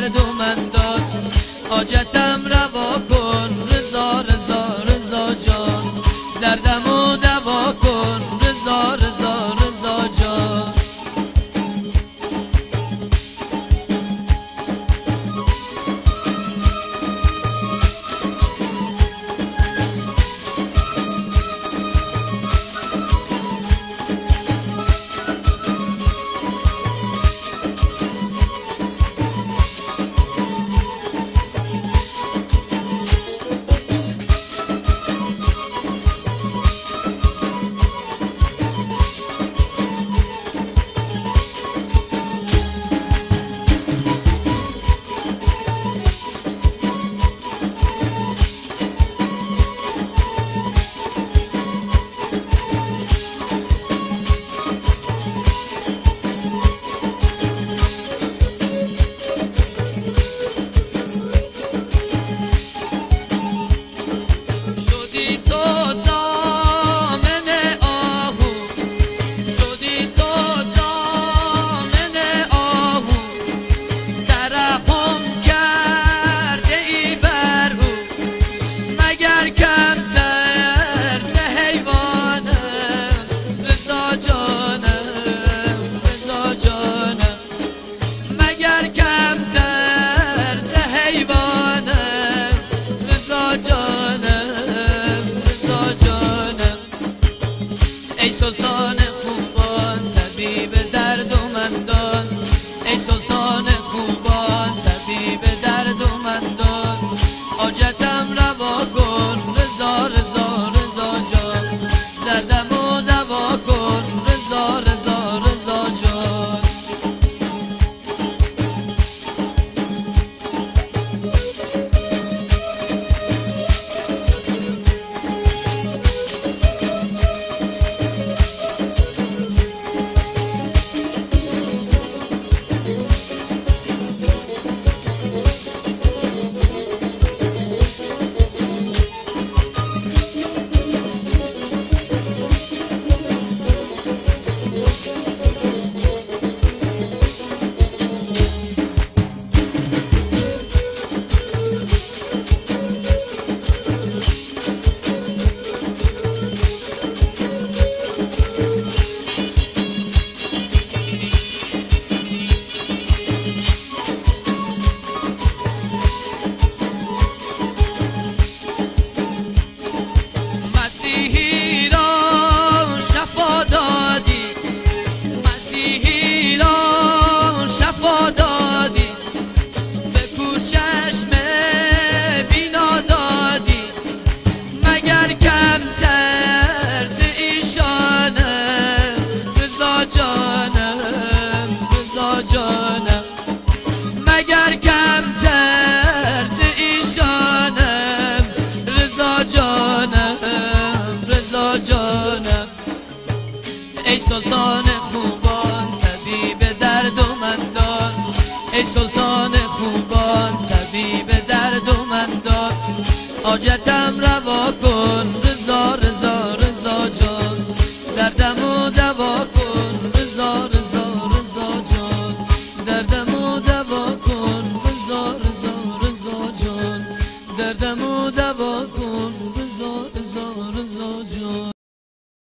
دردمندان حاجتم روا کن رضا رضا رضا جان دردمو دوا کن رضا رضا رضا جان ای سلطان خوبان طبیب دردمندان حاجتم روا کن رضا رضا رضا جان دردمو دوا کن رضا رضا رضا جان مسیحی را شفا دادی مسیحی را شفا دادی به کوچشم بینا دادی مگر کمتر ز ایشانم رضا جانم رضا جانم مگر کمتر ز ایشانم رضا جانم رضا جانم ای سلطان خوبان طبیب دردمندان ای سلطان خوبان طبیب دردمندان حاجتم روا کن رضا رضا رضا جان دردمو دوا کن رضا رضا رضا جان دردم